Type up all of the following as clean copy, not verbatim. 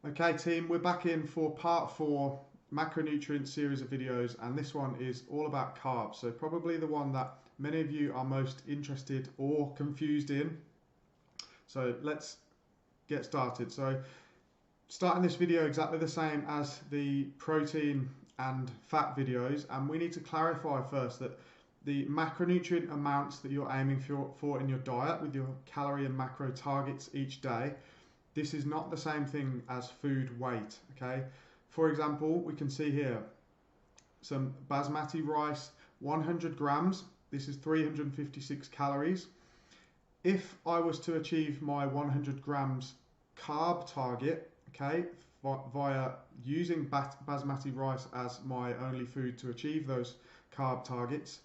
Okay team, we're back in for part 4 macronutrient series of videos, and this one is all about carbs, so probably the one that many of you are most interested or confused in. So let's get started. So starting this video exactly the same as the protein and fat videos, and we need to clarify first that the macronutrient amounts that you're aiming for in your diet with your calorie and macro targets each day, this is not the same thing as food weight, okay? For example, we can see here some basmati rice, 100 grams. This is 356 calories. If I was to achieve my 100 grams carb target, okay, via using basmati rice as my only food to achieve those carb targets,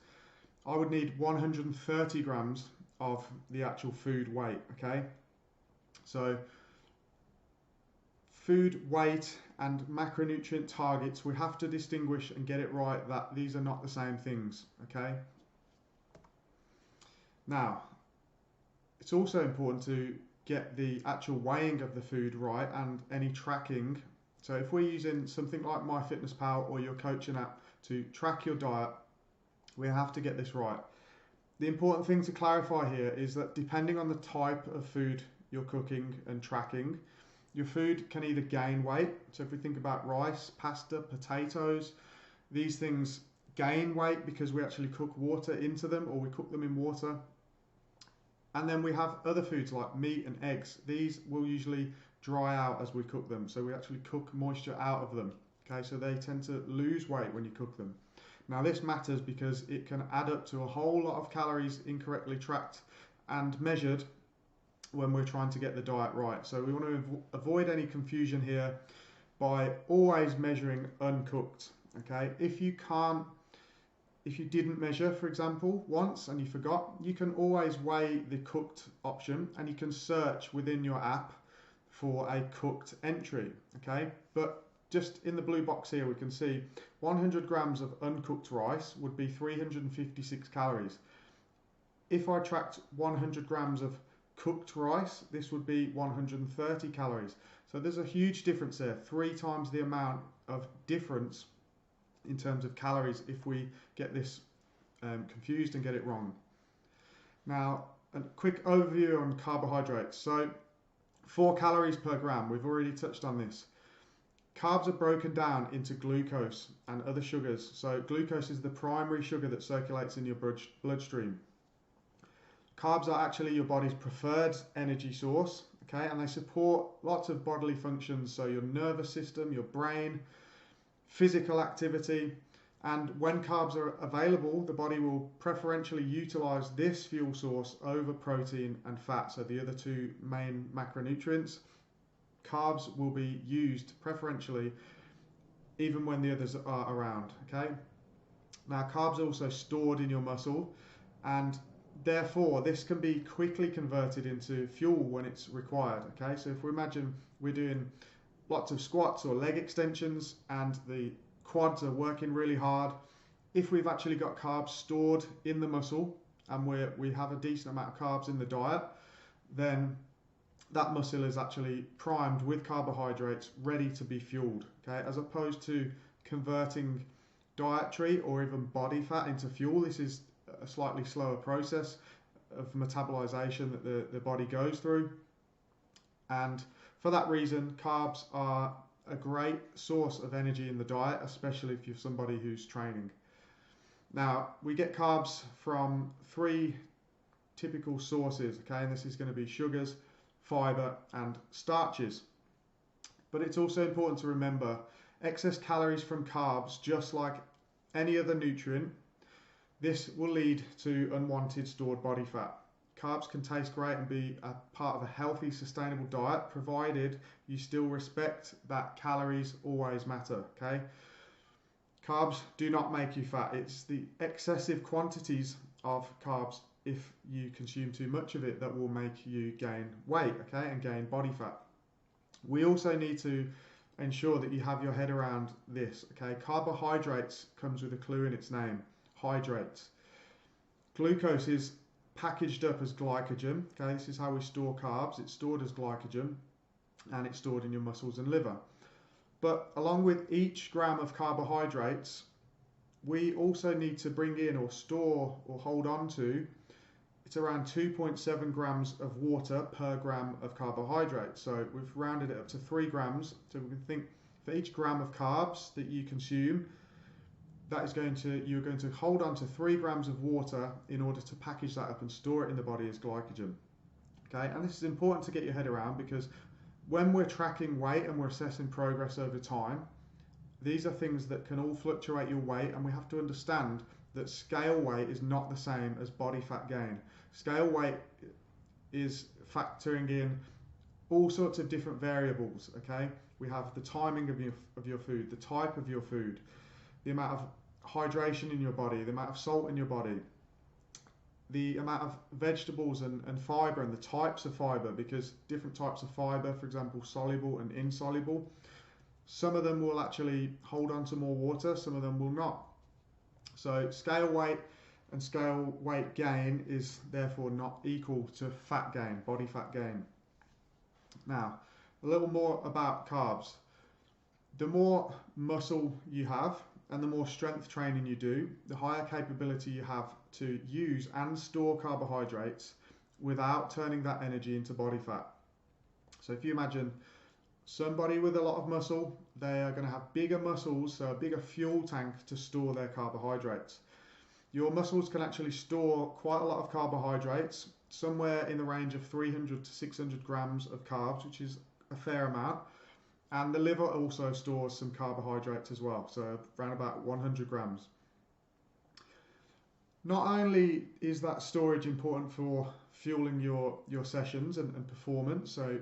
I would need 130 grams of the actual food weight, okay? So food weight and macronutrient targets, we have to distinguish and get it right that these are not the same things, okay? Now, it's also important to get the actual weighing of the food right and any tracking. So if we're using something like MyFitnessPal or your coaching app to track your diet, we have to get this right. The important thing to clarify here is that depending on the type of food you're cooking and tracking, your food can either gain weight. So if we think about rice, pasta, potatoes, these things gain weight because we actually cook water into them, or we cook them in water. And then we have other foods like meat and eggs. These will usually dry out as we cook them. So we actually cook moisture out of them. Okay, so they tend to lose weight when you cook them. Now this matters because it can add up to a whole lot of calories incorrectly tracked and measured when we're trying to get the diet right. So we want to avoid any confusion here by always measuring uncooked. Okay, if you didn't measure, for example, once and you forgot, you can always weigh the cooked option and you can search within your app for a cooked entry. Okay, but just in the blue box here we can see 100 grams of uncooked rice would be 356 calories. If I tracked 100 grams of cooked rice, this would be 130 calories. So there's a huge difference there, 3 times the amount of difference in terms of calories if we get this confused and get it wrong. Now, a quick overview on carbohydrates. So 4 calories per gram, we've already touched on this. Carbs are broken down into glucose and other sugars. So glucose is the primary sugar that circulates in your bloodstream. Carbs are actually your body's preferred energy source, okay, and they support lots of bodily functions, so your nervous system, your brain, physical activity. And when carbs are available, the body will preferentially utilize this fuel source over protein and fat, so the other 2 main macronutrients. Carbs will be used preferentially even when the others are around, okay? Now, carbs are also stored in your muscle, and therefore this can be quickly converted into fuel when it's required, okay? So if we imagine we're doing lots of squats or leg extensions and the quads are working really hard, if we've actually got carbs stored in the muscle and we have a decent amount of carbs in the diet, then that muscle is actually primed with carbohydrates ready to be fueled, okay? As opposed to converting dietary or even body fat into fuel, this is a slightly slower process of metabolization that the body goes through. And for that reason, carbs are a great source of energy in the diet, especially if you're somebody who's training. Now, we get carbs from 3 typical sources, okay? And this is going to be sugars, fiber, and starches. But it's also important to remember excess calories from carbs, just like any other nutrient, this will lead to unwanted stored body fat. Carbs can taste great and be a part of a healthy, sustainable diet, provided you still respect that calories always matter, okay? Carbs do not make you fat. It's the excessive quantities of carbs, if you consume too much of it, that will make you gain weight, okay, and gain body fat. We also need to ensure that you have your head around this, okay? Carbohydrates comes with a clue in its name, hydrates. Glucose is packaged up as glycogen, okay? This is how we store carbs. It's stored as glycogen. and it's stored in your muscles and liver. But along with each gram of carbohydrates, we also need to bring in or store or hold on to, it's around 2.7 grams of water per gram of carbohydrates. So we've rounded it up to 3 grams. So we can think for each gram of carbs that you consume, you're going to hold on to 3 grams of water in order to package that up and store it in the body as glycogen. Okay, and this is important to get your head around, because when we're tracking weight and we're assessing progress over time, these are things that can all fluctuate your weight, and we have to understand that scale weight is not the same as body fat gain. Scale weight is factoring in all sorts of different variables, okay? We have the timing of your food, the type of your food, the amount of hydration in your body, the amount of salt in your body, the amount of vegetables and fibre and the types of fibre, because different types of fibre, for example, soluble and insoluble, some of them will actually hold on to more water, some of them will not. So scale weight and scale weight gain is therefore not equal to fat gain, body fat gain. Now, a little more about carbs. The more muscle you have and the more strength training you do, the higher capability you have to use and store carbohydrates without turning that energy into body fat. So if you imagine somebody with a lot of muscle, they are going to have bigger muscles, so a bigger fuel tank to store their carbohydrates. Your muscles can actually store quite a lot of carbohydrates, somewhere in the range of 300 to 600 grams of carbs, which is a fair amount. And the liver also stores some carbohydrates as well, so around about 100 grams. Not only is that storage important for fueling your sessions and performance, so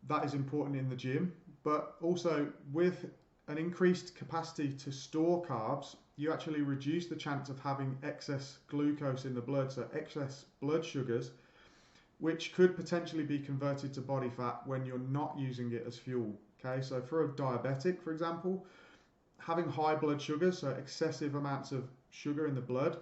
that is important in the gym, but also with an increased capacity to store carbs, you actually reduce the chance of having excess glucose in the blood, so excess blood sugars, which could potentially be converted to body fat when you're not using it as fuel. Okay, so for a diabetic, for example, having high blood sugar, so excessive amounts of sugar in the blood,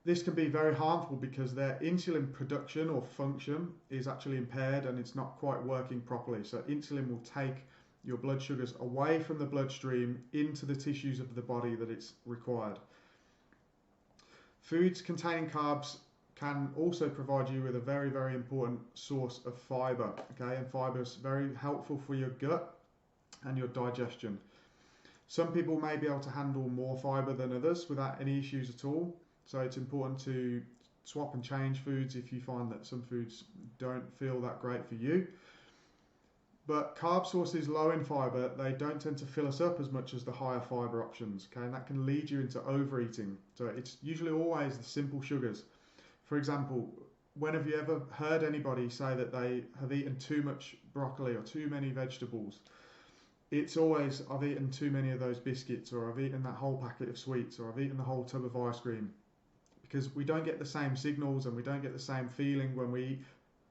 this can be very harmful because their insulin production or function is actually impaired and it's not quite working properly. So insulin will take your blood sugars away from the bloodstream into the tissues of the body that it's required. Foods containing carbs can also provide you with a very, very important source of fibre. Okay, and fibre is very helpful for your gut and your digestion. Some people may be able to handle more fibre than others without any issues at all. So it's important to swap and change foods if you find that some foods don't feel that great for you. But carb sources low in fibre, they don't tend to fill us up as much as the higher fibre options, okay? And that can lead you into overeating. So it's usually always the simple sugars. For example, when have you ever heard anybody say that they have eaten too much broccoli or too many vegetables? It's always, I've eaten too many of those biscuits, or I've eaten that whole packet of sweets, or I've eaten the whole tub of ice cream. Because we don't get the same signals and we don't get the same feeling when we eat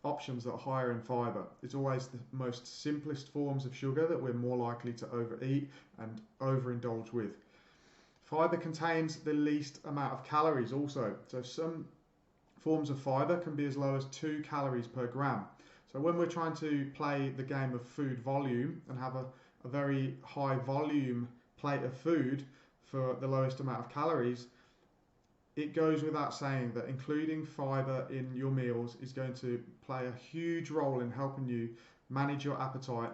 options that are higher in fibre. It's always the most simplest forms of sugar that we're more likely to overeat and overindulge with. Fibre contains the least amount of calories also. So some forms of fibre can be as low as 2 calories per gram. So when we're trying to play the game of food volume and have a very high volume plate of food for the lowest amount of calories, it goes without saying that including fibre in your meals is going to play a huge role in helping you manage your appetite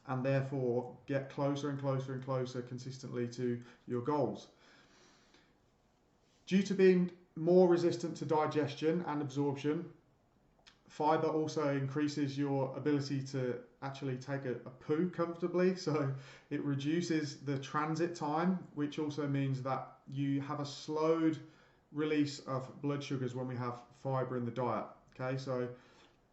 and therefore get closer and closer and closer consistently to your goals. Due to being more resistant to digestion and absorption, fibre also increases your ability to actually take a poo comfortably, so it reduces the transit time, which also means that you have a slowed release of blood sugars when we have fibre in the diet. Okay, so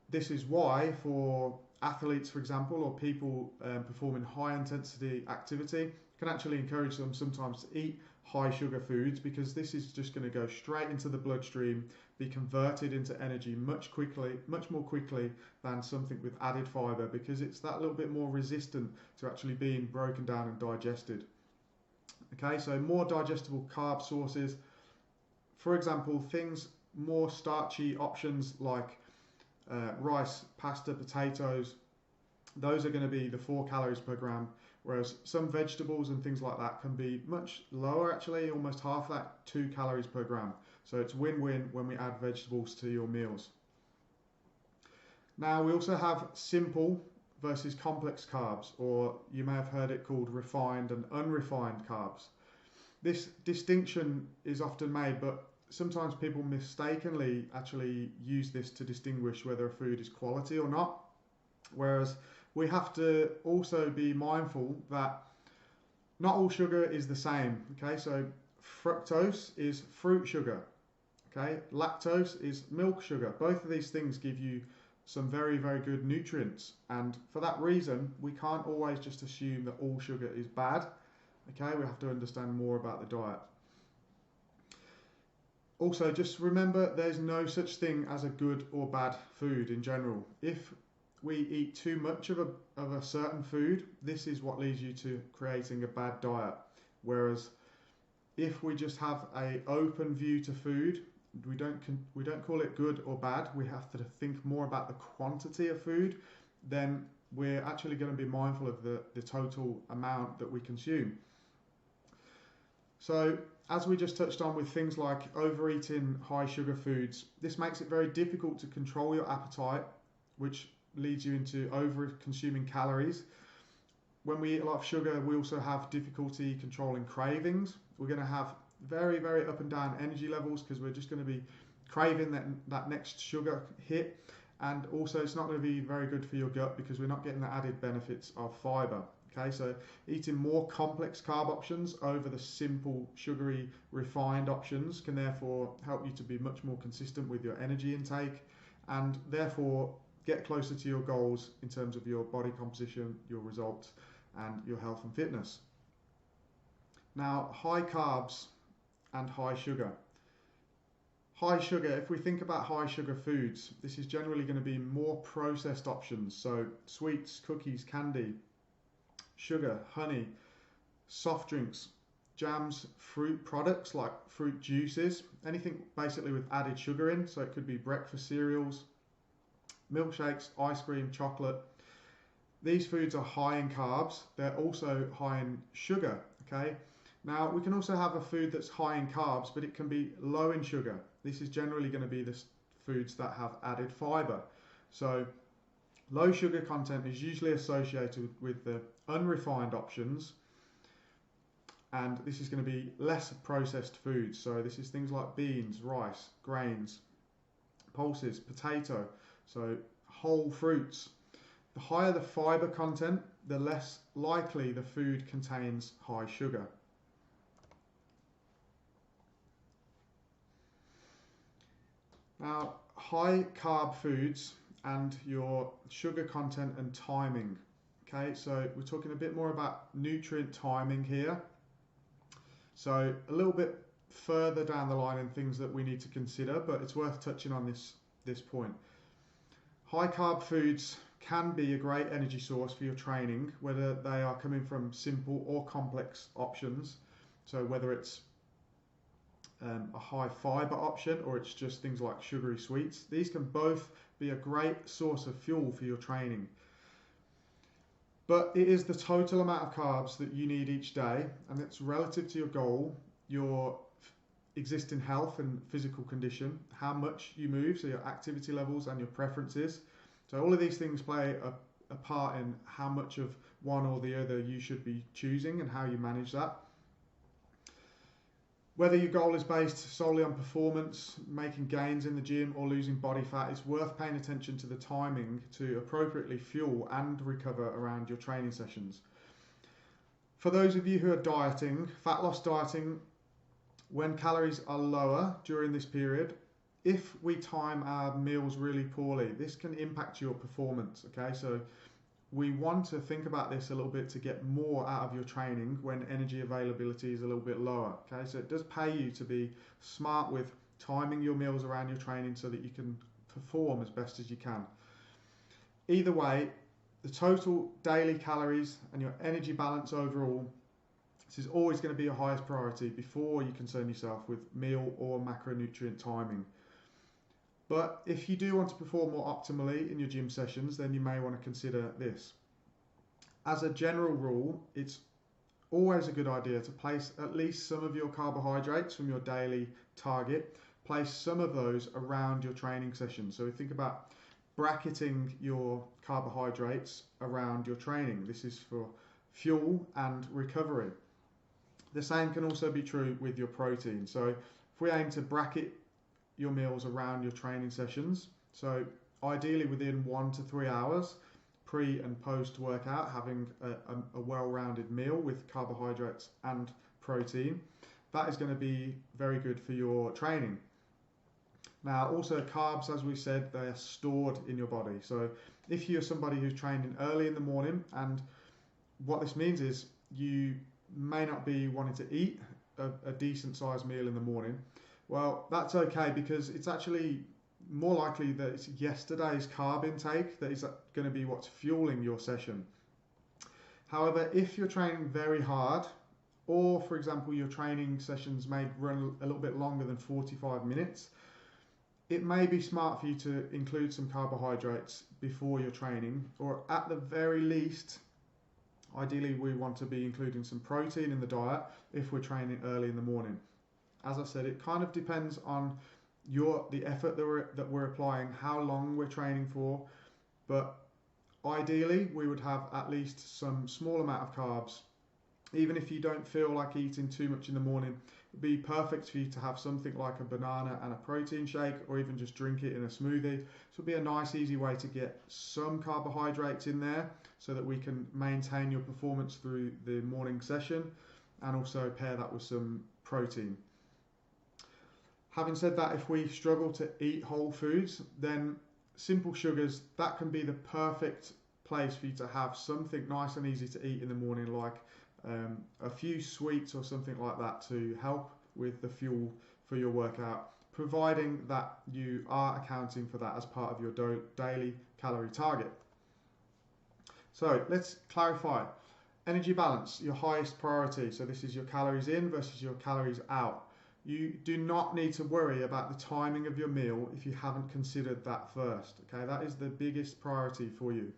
this is why for athletes, for example, or people performing high intensity activity, can actually encourage them sometimes to eat high sugar foods, because this is just going to go straight into the bloodstream, be converted into energy much more quickly than something with added fibre, because it's that little bit more resistant to actually being broken down and digested. Okay, so more digestible carb sources, for example, things more starchy options like rice, pasta, potatoes, those are going to be the 4 calories per gram, whereas some vegetables and things like that can be much lower, actually, almost half that, 2 calories per gram. So it's win-win when we add vegetables to your meals. Now we also have simple versus complex carbs, or you may have heard it called refined and unrefined carbs. This distinction is often made, but sometimes people mistakenly actually use this to distinguish whether a food is quality or not. Whereas we have to also be mindful that not all sugar is the same. Okay, so fructose is fruit sugar. Okay, lactose is milk sugar. Both of these things give you some very, very good nutrients, and for that reason we can't always just assume that all sugar is bad. Okay, we have to understand more about the diet. Also, just remember there's no such thing as a good or bad food in general. If we eat too much of a certain food, this is what leads you to creating a bad diet. Whereas if we just have an open view to food, we don't call it good or bad. We have to think more about the quantity of food. Then we're actually going to be mindful of the total amount that we consume. So as we just touched on with things like overeating high sugar foods, this makes it very difficult to control your appetite, which leads you into over consuming calories. When we eat a lot of sugar, we also have difficulty controlling cravings. We're going to have very, very up and down energy levels because we're just going to be craving that next sugar hit. And also it's not going to be very good for your gut because we're not getting the added benefits of fiber. Okay, so eating more complex carb options over the simple, sugary, refined options can therefore help you to be much more consistent with your energy intake and therefore get closer to your goals in terms of your body composition, your results, and your health and fitness. Now, high carbs and high sugar. High sugar, if we think about high sugar foods, this is generally going to be more processed options. So sweets, cookies, candy, sugar, honey, soft drinks, jams, fruit products like fruit juices, anything basically with added sugar in. So it could be breakfast cereals, milkshakes, ice cream, chocolate. These foods are high in carbs. They're also high in sugar. Okay. Now we can also have a food that's high in carbs, but it can be low in sugar. This is generally going to be the foods that have added fiber. So low sugar content is usually associated with the unrefined options, and this is going to be less processed foods. So this is things like beans, rice, grains, pulses, potato, so whole fruits. The higher the fiber content, the less likely the food contains high sugar. Now, high carb foods and your sugar content and timing. Okay, so we're talking a bit more about nutrient timing here. So a little bit further down the line in things that we need to consider, but it's worth touching on this point. High carb foods can be a great energy source for your training, whether they are coming from simple or complex options. So whether it's a high fiber option or it's just things like sugary sweets, these can both be a great source of fuel for your training. But it is the total amount of carbs that you need each day, and it's relative to your goal, your existing health and physical condition, how much you move, so your activity levels and your preferences. So all of these things play a part in how much of one or the other you should be choosing and how you manage that. Whether your goal is based solely on performance, making gains in the gym, or losing body fat, it's worth paying attention to the timing to appropriately fuel and recover around your training sessions. For those of you who are dieting, fat loss dieting, when calories are lower during this period, if we time our meals really poorly, this can impact your performance. Okay, so we want to think about this a little bit to get more out of your training when energy availability is a little bit lower. Okay, so it does pay you to be smart with timing your meals around your training so that you can perform as best as you can. Either way, the total daily calories and your energy balance overall, this is always going to be your highest priority before you concern yourself with meal or macronutrient timing. But if you do want to perform more optimally in your gym sessions, then you may want to consider this. As a general rule, it's always a good idea to place at least some of your carbohydrates from your daily target, place some of those around your training session. So think about bracketing your carbohydrates around your training. This is for fuel and recovery. The same can also be true with your protein. So if we aim to bracket your meals around your training sessions, so ideally within 1 to 3 hours, pre and post workout, having a well-rounded meal with carbohydrates and protein, that is going to be very good for your training. Now also carbs, as we said, they are stored in your body. So if you're somebody who's training early in the morning, and what this means is you may not be wanting to eat a decent sized meal in the morning, well, that's okay, because it's actually more likely that it's yesterday's carb intake that is going to be what's fueling your session. However, if you're training very hard, or for example your training sessions may run a little bit longer than 45 minutes, it may be smart for you to include some carbohydrates before your training, or at the very least, ideally we want to be including some protein in the diet if we're training early in the morning. As I said, it kind of depends on the effort that we're applying, how long we're training for, but ideally we would have at least some small amount of carbs. Even if you don't feel like eating too much in the morning, it would be perfect for you to have something like a banana and a protein shake, or even just drink it in a smoothie. So it'll be a nice easy way to get some carbohydrates in there so that we can maintain your performance through the morning session, and also pair that with some protein. Having said that, if we struggle to eat whole foods, then simple sugars, that can be the perfect place for you to have something nice and easy to eat in the morning, like a few sweets or something like that, to help with the fuel for your workout, providing that you are accounting for that as part of your daily calorie target. So let's clarify. Energy balance, your highest priority. So this is your calories in versus your calories out. You do not need to worry about the timing of your meal if you haven't considered that first. Okay, that is the biggest priority for you.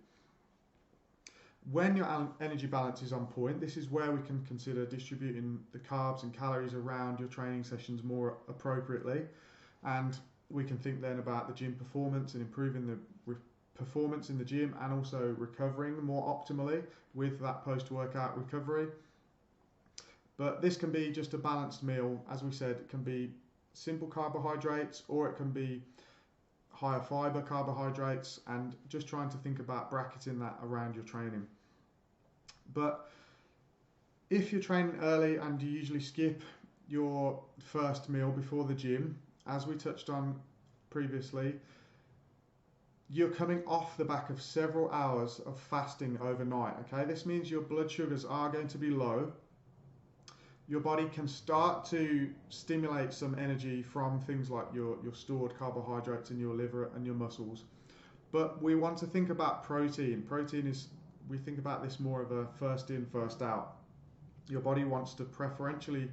When your energy balance is on point, this is where we can consider distributing the carbs and calories around your training sessions more appropriately. And we can think then about the gym performance and improving the performance in the gym, and also recovering more optimally with that post-workout recovery. But this can be just a balanced meal. As we said, it can be simple carbohydrates, or it can be higher fiber carbohydrates, and just trying to think about bracketing that around your training. But if you're training early and you usually skip your first meal before the gym, as we touched on previously, you're coming off the back of several hours of fasting overnight. Okay, this means your blood sugars are going to be low. Your body can start to stimulate some energy from things like your stored carbohydrates in your liver and your muscles. But we want to think about protein. Protein is, we think about this more of a first in, first out. Your body wants to preferentially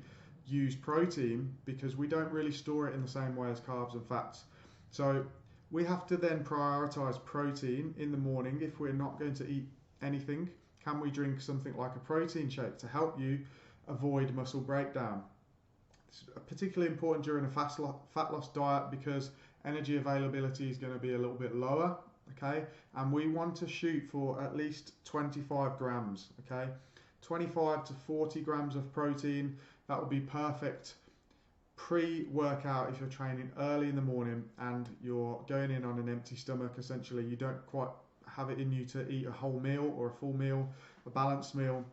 use protein because we don't really store it in the same way as carbs and fats. So we have to then prioritize protein in the morning. If we're not going to eat anything, can we drink something like a protein shake to help you avoid muscle breakdown? It's particularly important during a fat loss diet because energy availability is going to be a little bit lower, okay? And we want to shoot for at least 25 grams, okay? 25 to 40 grams of protein, that would be perfect pre-workout if you're training early in the morning and you're going in on an empty stomach. Essentially, you don't quite have it in you to eat a whole meal or a full meal, a balanced meal.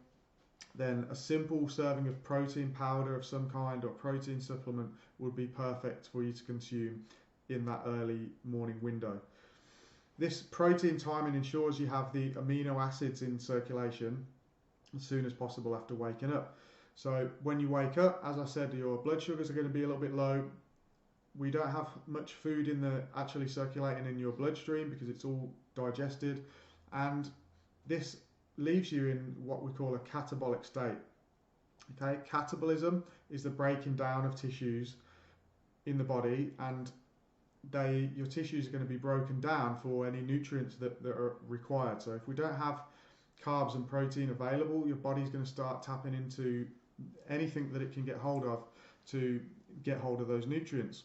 Then a simple serving of protein powder of some kind or protein supplement would be perfect for you to consume in that early morning window. This protein timing ensures you have the amino acids in circulation as soon as possible after waking up. So when you wake up, as I said, your blood sugars are going to be a little bit low. We don't have much food actually circulating in your bloodstream because it's all digested, and this leaves you in what we call a catabolic state. Okay, catabolism is the breaking down of tissues in the body, and your tissues are going to be broken down for any nutrients that are required. So if we don't have carbs and protein available, your body's going to start tapping into anything that it can get hold of to get hold of those nutrients.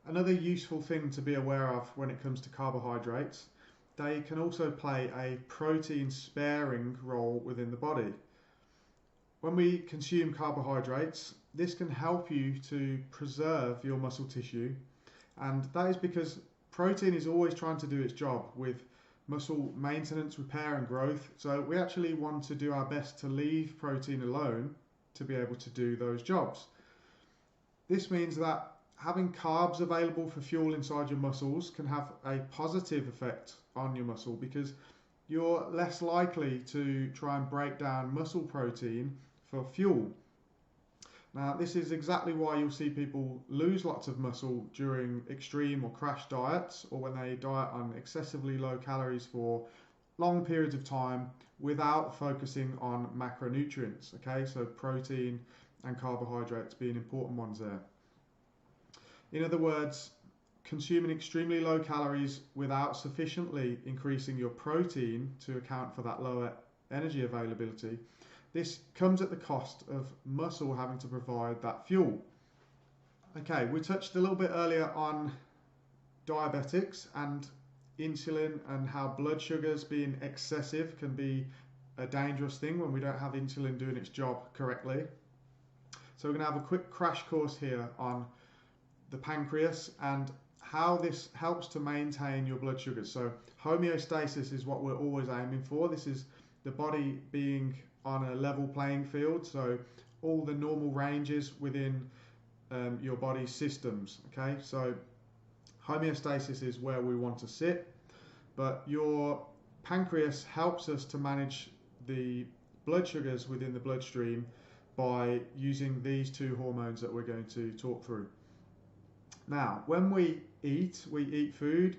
Another useful thing to be aware of when it comes to carbohydrates, they can also play a protein sparing role within the body. When we consume carbohydrates, this can help you to preserve your muscle tissue, and that is because protein is always trying to do its job with muscle maintenance, repair and growth. So we actually want to do our best to leave protein alone to be able to do those jobs. This means that having carbs available for fuel inside your muscles can have a positive effect on your muscle, because you're less likely to try and break down muscle protein for fuel. Now, this is exactly why you'll see people lose lots of muscle during extreme or crash diets, or when they diet on excessively low calories for long periods of time without focusing on macronutrients. Okay, so protein and carbohydrates being important ones there. In other words, consuming extremely low calories without sufficiently increasing your protein to account for that lower energy availability, this comes at the cost of muscle having to provide that fuel. Okay, we touched a little bit earlier on diabetics and insulin, and how blood sugars being excessive can be a dangerous thing when we don't have insulin doing its job correctly. So we're going to have a quick crash course here on the pancreas and how this helps to maintain your blood sugars. So homeostasis is what we're always aiming for. This is the body being on a level playing field, so all the normal ranges within your body's systems. Okay, so homeostasis is where we want to sit, but your pancreas helps us to manage the blood sugars within the bloodstream by using these two hormones that we're going to talk through. Now, when we eat food,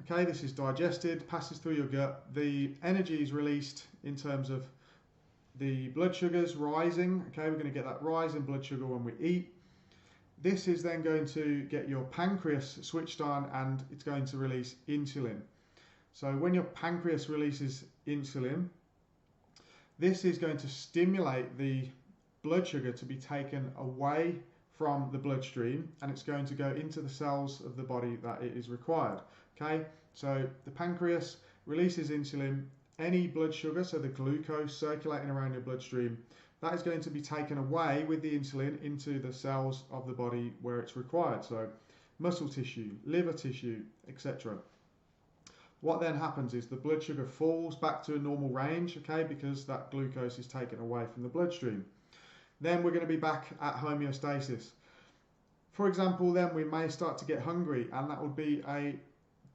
okay, this is digested, passes through your gut, the energy is released in terms of the blood sugars rising. Okay, we're going to get that rise in blood sugar when we eat. This is then going to get your pancreas switched on, and it's going to release insulin. So when your pancreas releases insulin, this is going to stimulate the blood sugar to be taken away from the bloodstream, and it's going to go into the cells of the body that it is required. Okay, so the pancreas releases insulin. Any blood sugar, so the glucose circulating around your bloodstream, that is going to be taken away with the insulin into the cells of the body where it's required. So muscle tissue, liver tissue, etc. What then happens is the blood sugar falls back to a normal range, okay, because that glucose is taken away from the bloodstream. Then we're going to be back at homeostasis. For example, then we may start to get hungry, and that would be a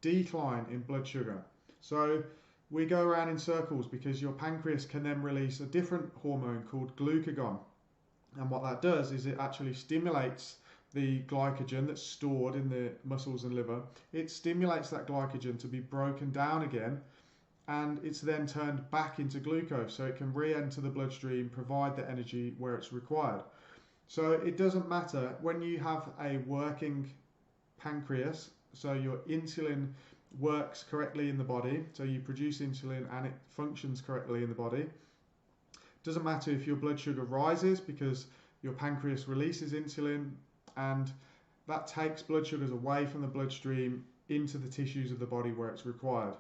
decline in blood sugar. So we go around in circles because your pancreas can then release a different hormone called glucagon. And what that does is it actually stimulates the glycogen that's stored in the muscles and liver. It stimulates that glycogen to be broken down again, and it's then turned back into glucose, so it can re-enter the bloodstream, provide the energy where it's required. So it doesn't matter when you have a working pancreas, so your insulin works correctly in the body, so you produce insulin and it functions correctly in the body. Doesn't matter if your blood sugar rises, because your pancreas releases insulin, and that takes blood sugars away from the bloodstream into the tissues of the body where it's required.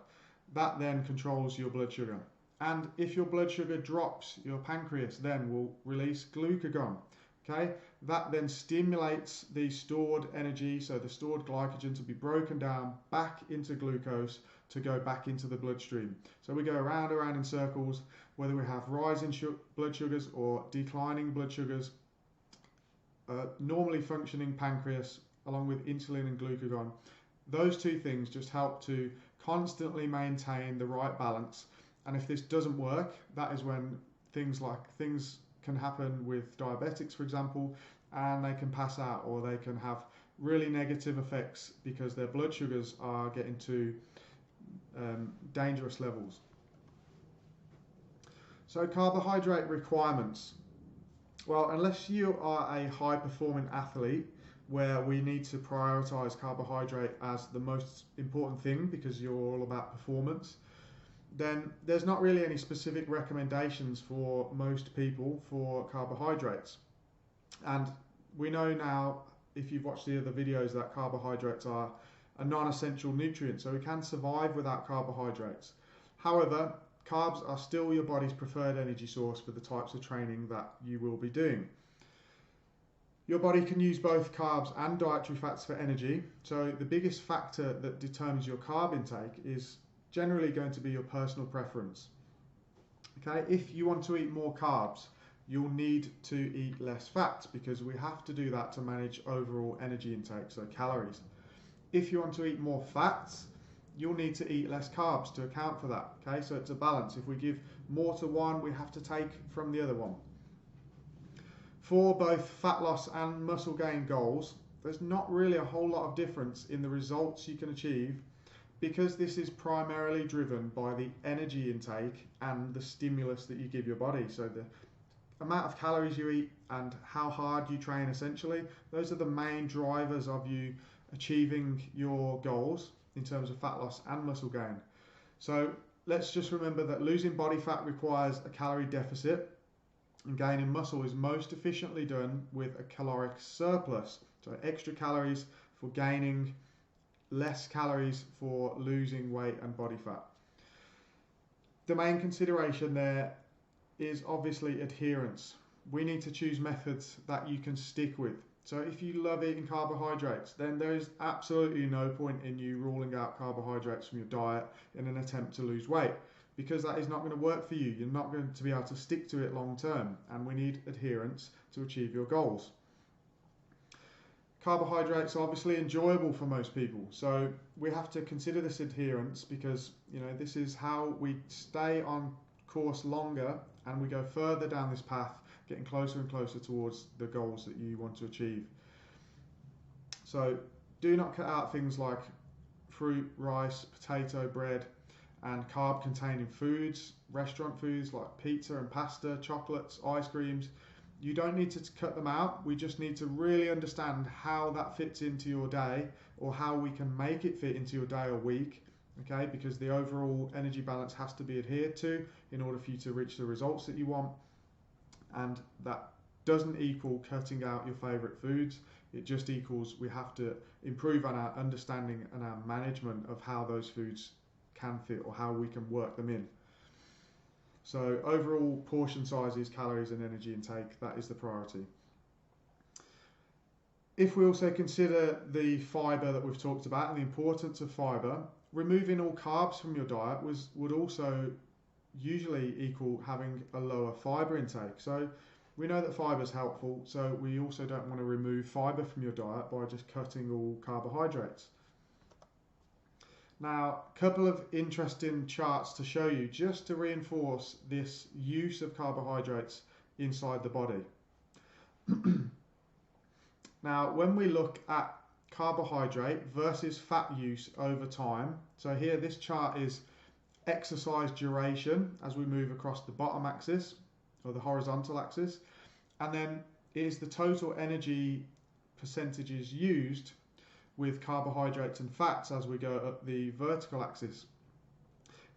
That then controls your blood sugar. And if your blood sugar drops, your pancreas then will release glucagon. Okay, that then stimulates the stored energy, so the stored glycogen, to be broken down back into glucose to go back into the bloodstream. So we go around in circles, whether we have rising blood sugars or declining blood sugars. Normally functioning pancreas along with insulin and glucagon, those two things just help to constantly maintain the right balance. And if this doesn't work, that is when things can happen with diabetics, for example, and they can pass out, or they can have really negative effects because their blood sugars are getting to dangerous levels. So carbohydrate requirements. Well, unless you are a high performing athlete, where we need to prioritize carbohydrate as the most important thing because you're all about performance, then there's not really any specific recommendations for most people for carbohydrates. And we know now, if you've watched the other videos, that carbohydrates are a non-essential nutrient, so we can survive without carbohydrates. However, carbs are still your body's preferred energy source for the types of training that you will be doing. Your body can use both carbs and dietary fats for energy, so the biggest factor that determines your carb intake is generally going to be your personal preference. Okay, if you want to eat more carbs, you'll need to eat less fats because we have to do that to manage overall energy intake, so calories. If you want to eat more fats, you'll need to eat less carbs to account for that. Okay, so it's a balance. If we give more to one, we have to take from the other one. For both fat loss and muscle gain goals, there's not really a whole lot of difference in the results you can achieve because this is primarily driven by the energy intake and the stimulus that you give your body. So the amount of calories you eat and how hard you train, essentially, those are the main drivers of you achieving your goals in terms of fat loss and muscle gain. So let's just remember that losing body fat requires a calorie deficit, and gaining muscle is most efficiently done with a caloric surplus. So extra calories for gaining, less calories for losing weight and body fat. The main consideration there is obviously adherence. We need to choose methods that you can stick with. So if you love eating carbohydrates, then there is absolutely no point in you ruling out carbohydrates from your diet in an attempt to lose weight, because that is not going to work for you. You're not going to be able to stick to it long term, and we need adherence to achieve your goals. Carbohydrates are obviously enjoyable for most people, so we have to consider this adherence because this is how we stay on course longer and we go further down this path, getting closer and closer towards the goals that you want to achieve. So do not cut out things like fruit, rice, potato, bread, and carb containing foods, restaurant foods like pizza and pasta, chocolates, ice creams. You don't need to cut them out. We just need to really understand how that fits into your day, or how we can make it fit into your day or week, okay? Because the overall energy balance has to be adhered to in order for you to reach the results that you want. And that doesn't equal cutting out your favorite foods. It just equals we have to improve on our understanding and our management of how those foods can fit or how we can work them in. So overall portion sizes, calories and energy intake, that is the priority. If we also consider the fibre that we've talked about and the importance of fibre, removing all carbs from your diet would also usually equal having a lower fibre intake. So we know that fibre is helpful, so we also don't want to remove fibre from your diet by just cutting all carbohydrates. Now, a couple of interesting charts to show you just to reinforce this use of carbohydrates inside the body. Now, when we look at carbohydrate versus fat use over time, so here this chart is exercise duration as we move across the bottom axis or the horizontal axis, and then it is the total energy percentages used with carbohydrates and fats as we go up the vertical axis.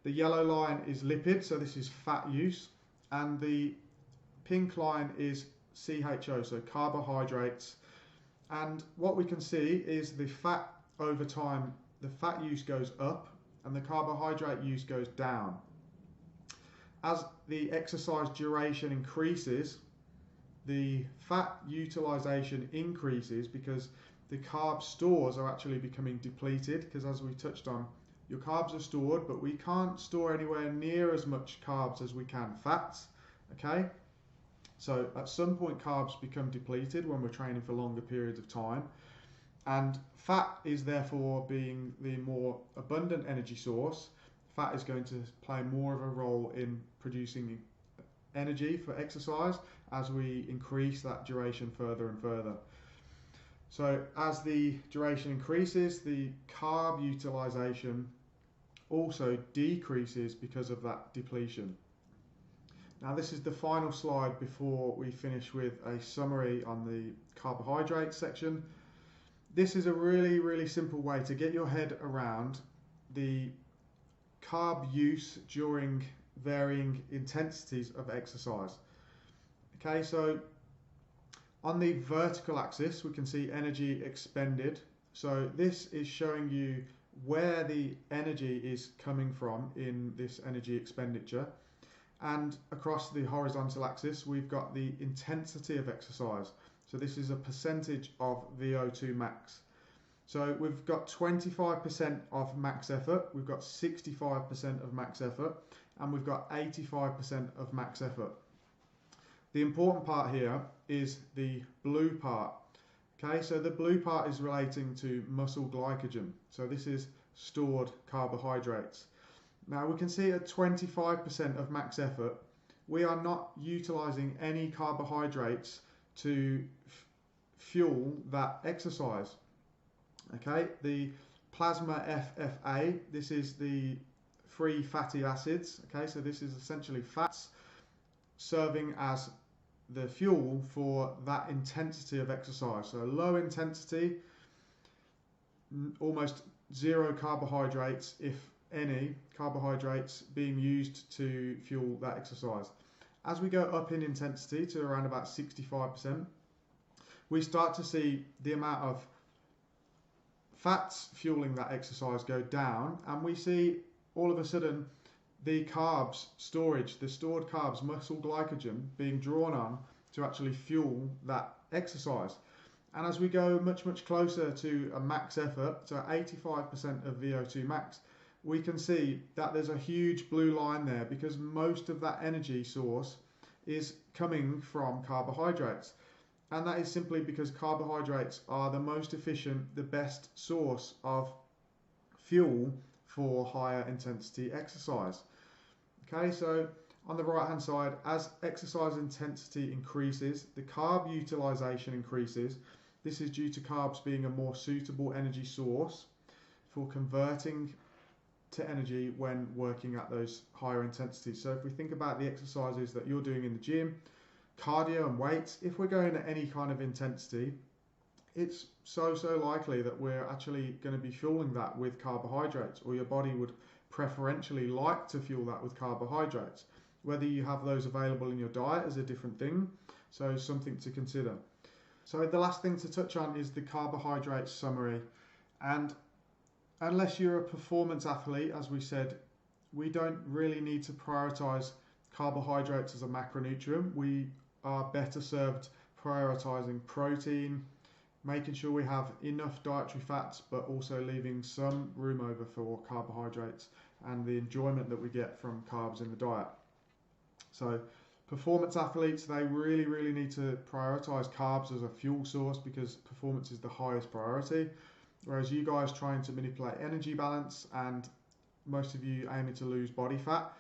The yellow line is lipid, so this is fat use, and the pink line is CHO, so carbohydrates. And what we can see is the fat over time, the fat use goes up and the carbohydrate use goes down. As the exercise duration increases, the fat utilization increases because the carb stores are actually becoming depleted, because as we touched on, your carbs are stored, but we can't store anywhere near as much carbs as we can fats, okay? So at some point carbs become depleted when we're training for longer periods of time, and fat is therefore being the more abundant energy source. Fat is going to play more of a role in producing energy for exercise as we increase that duration further and further. So as the duration increases, the carb utilization also decreases because of that depletion. Now this is the final slide before we finish with a summary on the carbohydrates section. this is a really simple way to get your head around the carb use during varying intensities of exercise. Okay, so on the vertical axis we can see energy expended. So this is showing you where the energy is coming from in this energy expenditure. And across the horizontal axis we've got the intensity of exercise. So this is a percentage of VO2 max. So we've got 25% of max effort, we've got 65% of max effort, and we've got 85% of max effort. The important part here is the blue part. Okay, so the blue part is relating to muscle glycogen. So this is stored carbohydrates. Now we can see at 25% of max effort, we are not utilizing any carbohydrates to fuel that exercise. Okay, the plasma FFA, this is the free fatty acids. Okay, so this is essentially fats serving as the fuel for that intensity of exercise. So low intensity, almost zero carbohydrates, if any carbohydrates, being used to fuel that exercise. As we go up in intensity to around about 65%, we start to see the amount of fats fueling that exercise go down, and we see all of a sudden the carbs storage, the stored carbs, muscle glycogen, being drawn on to actually fuel that exercise. And as we go much closer to a max effort, so 85% of VO2 max, we can see that there's a huge blue line there, because most of that energy source is coming from carbohydrates. And that is simply because carbohydrates are the most efficient, the best source of fuel for higher intensity exercise. Okay, so on the right hand side, as exercise intensity increases, the carb utilization increases. This is due to carbs being a more suitable energy source for converting to energy when working at those higher intensities. So if we think about the exercises that you're doing in the gym, cardio and weights, if we're going at any kind of intensity, it's so likely that we're actually going to be fueling that with carbohydrates, or your body would preferentially like to fuel that with carbohydrates. Whether you have those available in your diet is a different thing, so something to consider. So the last thing to touch on is the carbohydrate summary. And unless you're a performance athlete, as we said, we don't really need to prioritize carbohydrates as a macronutrient. We are better served prioritizing protein, making sure we have enough dietary fats, but also leaving some room over for carbohydrates and the enjoyment that we get from carbs in the diet. So performance athletes, they really need to prioritize carbs as a fuel source, because performance is the highest priority. Whereas you guys trying to manipulate energy balance, and most of you aiming to lose body fat,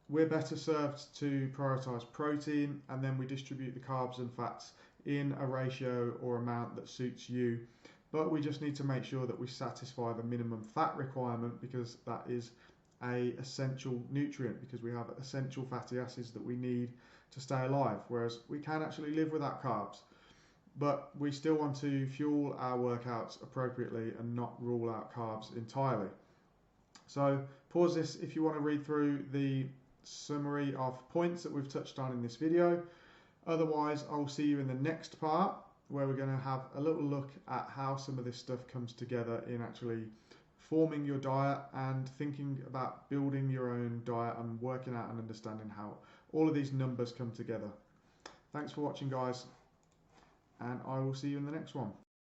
we're better served to prioritize protein, and then we distribute the carbs and fats in a ratio or amount that suits you. But we just need to make sure that we satisfy the minimum fat requirement, because that is a essential nutrient, because we have essential fatty acids that we need to stay alive, whereas we can actually live without carbs. But we still want to fuel our workouts appropriately and not rule out carbs entirely. So pause this if you want to read through the summary of points that we've touched on in this video. Otherwise, I'll see you in the next part, where we're going to have a little look at how some of this stuff comes together in actually forming your diet and thinking about building your own diet and working out and understanding how all of these numbers come together. Thanks for watching, guys, and I will see you in the next one.